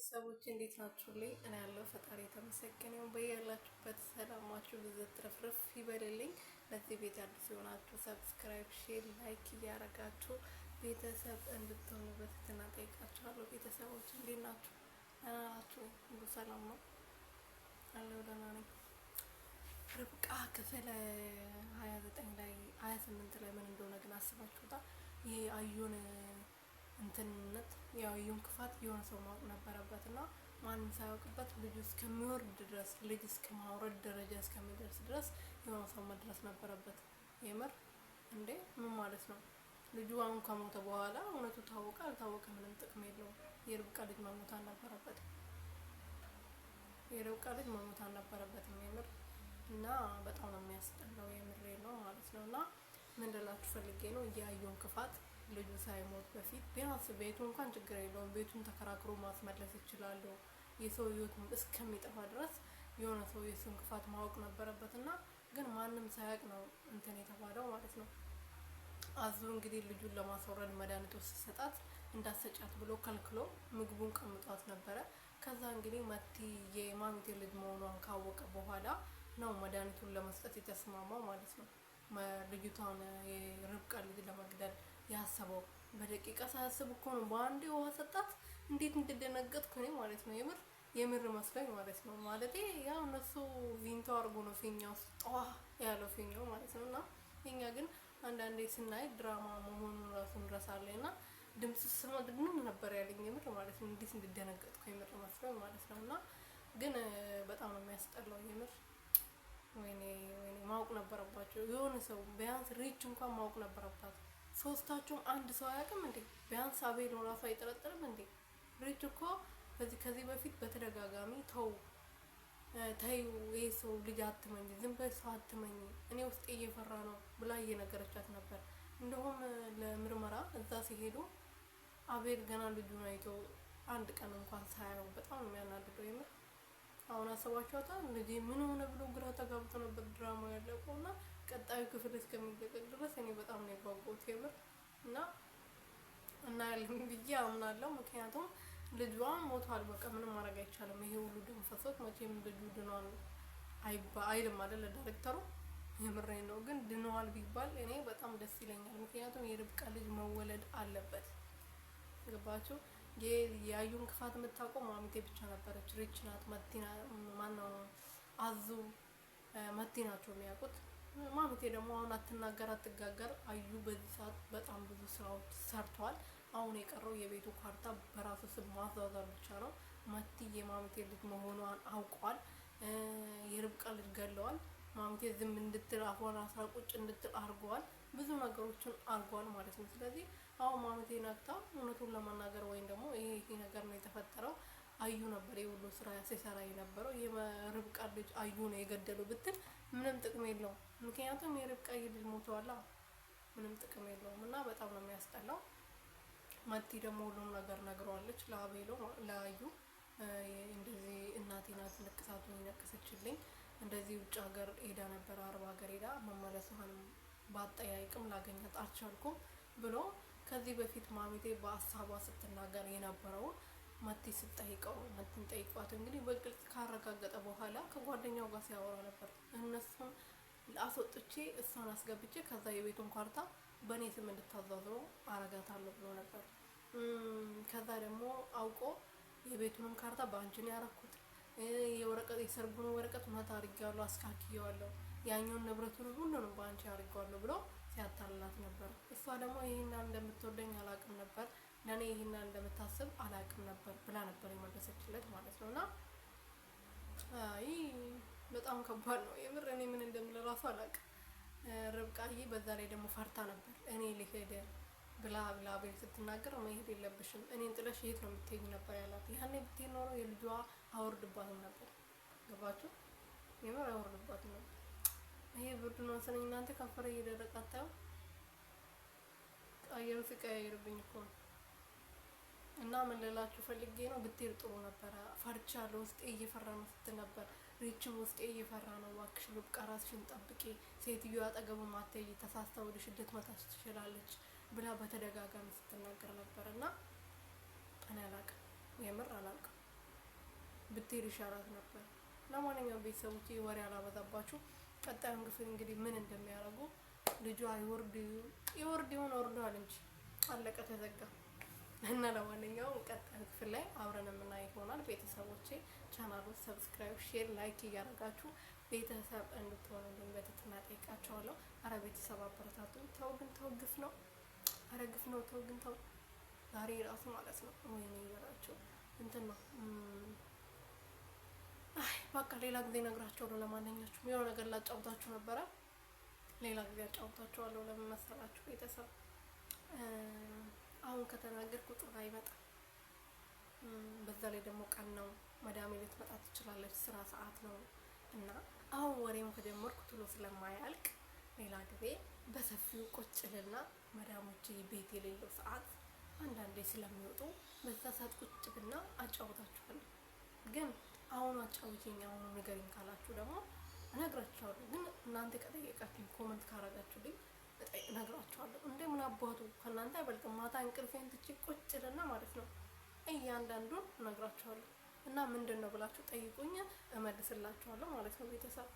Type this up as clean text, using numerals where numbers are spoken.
ቤተሰቦች እንዴት ናችሁልኝ? እኔ ያለው ፈጣሪ የተመሰገነ ይሁን። በያላችሁበት ሰላማችሁ ብዝት ትርፍርፍ ይበልልኝ። ለዚህ ቤት አዲስ የሆናችሁ ሰብስክራይብ፣ ሼር፣ ላይክ እያረጋችሁ ቤተሰብ እንድትሆኑ በትህትና ጠይቃችኋለሁ። ቤተሰቦች እንዴት ናችሁ? ደህና ናችሁ? ሁሉ ሰላም ነው? አለው ደህና ነኝ። ርብቃ ክፍል 29 ላይ 28 ላይ ምን እንደሆነ ግን አስባችሁታል? ይሄ አዩን እንትንነት ያዩን ክፋት የሆነ ሰው ማወቅ ነበረበት እና ማንም ሳያውቅበት ልጁ እስከሚወርድ ድረስ ልጅ እስከማውረድ ደረጃ እስከሚደርስ ድረስ የሆነ ሰው መድረስ ነበረበት። የምር እንዴ ምን ማለት ነው? ልጁ አሁን ከሞተ በኋላ እውነቱ ታወቀ አልታወቀ ምንም ጥቅም የለውም። የርብቃ ልጅ መሞት አልነበረበትም። የርብቃ ልጅ መሞት አልነበረበትም። የምር እና በጣም ነው የሚያስጠላው። የምሬ ነው ማለት ነው። እና ምን ልላችሁ ፈልጌ ነው የአዩን ክፋት ልጁ ሳይሞት በፊት ቢያንስ ቤቱ እንኳን ችግር የለውም፣ ቤቱን ተከራክሮ ማስመለስ ይችላሉ። የሰው ህይወት እስከሚጠፋ ድረስ የሆነ ሰው የሱን ክፋት ማወቅ ነበረበት እና ግን ማንም ሳያውቅ ነው እንትን የተባለው ማለት ነው። አዙ እንግዲህ ልጁን ለማስወረድ መድኃኒት ሲሰጣት እንዳሰጫት ብሎ ከልክሎ ምግቡን ቀምጧት ነበረ። ከዛ እንግዲህ መቲ የማሚቴ ልጅ መሆኗን ካወቀ በኋላ ነው መድኃኒቱን ለመስጠት የተስማማው ማለት ነው። ልጅቷን የርብቃ ልጅ ለመግደል ያሰበው በደቂቃ ሳያስብ እኮ ነው በአንዴ ውሃ ሰጣት። እንዴት እንደደነገጥኩ እኔ ማለት ነው። የምር መስሎኝ ማለት ነው። ማለቴ ያው እነሱ ቪንቶ አድርጎ ነው ፊኛ ውስጥ ጠዋ ያለው ፊኛው ማለት ነው። እና የኛ ግን አንዳንዴ ስናይ ድራማ መሆኑን ራሱ እንረሳለን። እና ድምጽ ስማ ምን ነበር ያለኝ የምር ማለት ነው። እንዴት እንደደነገጥኩ የምር መስሎኝ ማለት ነው። እና ግን በጣም ነው የሚያስጠላው የምር። ወይኔ ማወቅ ነበረባቸው። የሆነ ሰው ቢያንስ ሪች እንኳን ማወቅ ነበረባቸው። ሶስታችሁም አንድ ሰው አያውቅም እንዴ? ቢያንስ አቤል ራሱ አይጠረጥርም እንዴ? ሪች እኮ ከዚህ በፊት በተደጋጋሚ ተይው ይሄ ሰው ልጅ አትመኝ፣ ዝም በይ ሰው አትመኝ፣ እኔ ውስጤ እየፈራ ነው ብላ እየነገረቻት ነበር። እንደውም ለምርመራ እዛ ሲሄዱ አቤል ገና ልጁን አይቶ አንድ ቀን እንኳን ሳያየው በጣም ነው የሚያናድደው የምር። አሁን አሰባችኋታል? ልጅ ምን ሆነ ብሎ ግራ ተጋብቶ ነበር ድራማ ያለቀው እና ቀጣዩ ክፍል እስከሚለቀቅ ድረስ እኔ በጣም ነው የጓጓሁት የምር። እና ያለን ብዬ አምናለሁ። ምክንያቱም ልጇ ሞቷል፣ በቃ ምንም ማድረግ አይቻልም። ይሄ ሁሉ ደም ፈሶት መቼም ልጁ ድኗል አይልም አይደል ዳይሬክተሩ። የምሬን ነው። ግን ድኗል ቢባል እኔ በጣም ደስ ይለኛል። ምክንያቱም የርብቃ ልጅ መወለድ አለበት። ገባችሁ? የአዩን ክፋት የምታውቀው ማሚቴ ብቻ ነበረች። ሪች ናት፣ መቲና ማነው አዙ መቲ ናቸው የሚያውቁት። ማሚቴ ደግሞ አሁን አትናገር አትጋገር። አዩ በዚህ ሰዓት በጣም ብዙ ስራዎች ሰርተዋል። አሁን የቀረው የቤቱ ካርታ በራሱ ስም ማዛዛር ብቻ ነው። መቲ የማሚቴ ልጅ መሆኗን አውቋል። የርብቃ ልጅ ገለዋል። ማሚቴ ዝም እንድትል አፏን አስራ ቁጭ እንድትል አድርገዋል። ብዙ ነገሮችን አድርገዋል ማለት ነው። ስለዚህ አሁን ማሚቴ ነግታ እውነቱን ለመናገር ወይም ደግሞ ይሄ ነገር ነው የተፈጠረው አዩ ነበር የሁሉ ስራ ሲሰራ የነበረው የርብቃ ልጅ አዩ ነው የገደለው ብትል ምንም ጥቅም የለውም። ምክንያቱም የርብቃ ልጅ ሞተዋላ፣ ምንም ጥቅም የለውም። እና በጣም ነው የሚያስጠላው። መቲ ደግሞ ሁሉም ነገር ነግረዋለች ለአቤሎ ለአዩ። እንደዚህ እናቴ ናት ንቅሳቱን የነቀሰችልኝ፣ እንደዚህ ውጭ ሀገር ሄዳ ነበር አረብ ሀገር ሄዳ መመለሷን ባጠያይቅም ላገኛት አልቻልኩም ብሎ ከዚህ በፊት ማሚቴ በሀሳቧ ስትናገር የነበረውን መቲ ስትጠይቀው መቲን ጠይቋት እንግዲህ በግልጽ ካረጋገጠ በኋላ ከጓደኛው ጋር ሲያወራ ነበር። እነሱን አስወጥቼ እሷን አስገብቼ ከዛ የቤቱን ካርታ በእኔ ስም እንድታዛዝሮ አረጋታለሁ ብሎ ነበር። ከዛ ደግሞ አውቆ የቤቱንም ካርታ በአንቺ ነው ያረኩት፣ የወረቀት የሰርጉን ወረቀት እውነት አድርጌዋለሁ፣ አስካክየዋለሁ፣ ያኛውን ንብረቱን ሁሉንም በአንቺ አድርጌዋለሁ ብሎ ሲያታልላት ነበር። እሷ ደግሞ ይሄን እንደምትወደኝ አላውቅም ነበር፣ ለኔ ይሄን እንደምታስብ አላውቅም ነበር ብላ ነበር የመለሰችለት ማለት ነው። እና በጣም ከባድ ነው የምር። እኔ ምን እንደምል ራሱ አላውቅም። ርብቃዬ በዛ ላይ ደግሞ ፈርታ ነበር። እኔ ልሄድ ብላ አቤል ስትናገር መሄድ የለብሽም እኔን ጥለሽ የት ነው የምትሄጂ ነበር ያላት። ያኔ ብትሄድ ኖሮ የልጇ አወርድባትም ነበር። ገባችሁ? የምር አወርድባትም ነበር። ይሄ ብርድ ነው መሰለኝ እናንተ ከንፈሬ እየደረቀ አታዩ? አየሩ ሲቀያየርብኝ እኮ ነው። እና ምን ልላችሁ ፈልጌ ነው ብትሄድ ጥሩ ነበረ። ፈርቻለሁ፣ ውስጤ እየፈራ ነው ስትል ነበር። ሪችም ውስጤ እየፈራ ነው፣ እባክሽ ርብቃ ራስሽን ጠብቂ፣ ሴትዮዋ አጠገቡ ማትሄጂ ተሳስታ ወደ ሽደት መታች ትችላለች ብላ በተደጋጋሚ ስትናገር ነበር። እና እኔ አላውቅም፣ የምር አላውቅም። ብትሄድ ይሻላት ነበር። ለማንኛውም ቤተሰቦች ወሬ አላበዛባችሁ። ቀጣዩን ክፍል እንግዲህ ምን እንደሚያደርጉ ልጇ ይወርድ ይሆን ወርዷል እንጂ አለቀ ተዘጋ። እና ለማንኛውም ቀጣዩ ክፍል ላይ አብረን የምናይ ይሆናል። ቤተሰቦቼ ቻናሉን ሰብስክራይብ፣ ሼር፣ ላይክ እያደረጋችሁ ቤተሰብ እንድትሆኑልኝ በትህትና ጠይቃችኋለሁ። አረ ቤተሰብ አበረታቱኝ። ተው ግን ተው፣ ግፍ ነው። አረ ግፍ ነው። ተው ግን ተው። ዛሬ ራሱ ማለት ነው ወይኔ ይበላችሁ እንትን ነው። አይ በቃ ሌላ ጊዜ እነግራችኋለሁ። ለማንኛችሁም የሆነ ነገር ላጫውታችሁ ነበረ፣ ሌላ ጊዜ አጫውታችኋለሁ። ለምን መሰላችሁ ቤተሰብ አሁን ከተናገርኩ ጥሩ አይመጣም። በዛ ላይ ደግሞ ቀን ነው፣ መዳሜ ልትመጣ ትችላለች፣ ስራ ሰዓት ነው እና አሁን ወሬም ከጀመርኩ ቶሎ ስለማያልቅ ሌላ ጊዜ በሰፊው ቁጭልና መዳሞቼ ቤት የሌለው ሰዓት አንዳንዴ ስለሚወጡ በዛ ሰዓት ቁጭ ብና አጫውታችኋለሁ። ግን አሁን አጫውቼኝ አሁን ንገሪኝ ካላችሁ ደግሞ እነግራችኋለሁ። ግን እናንተ ከጠየቃችሁኝ ኮመንት ካረጋችሁልኝ እነግራችኋለሁ። ምን አባቱ ከእናንተ አይበልጥም። ማታ እንቅልፌን ትቼ ቁጭልና ማለት ነው እያንዳንዱን እነግራችኋለሁ። እና ምንድን ነው ብላችሁ ጠይቁኝ እመልስላችኋለሁ ማለት ነው ቤተሰብ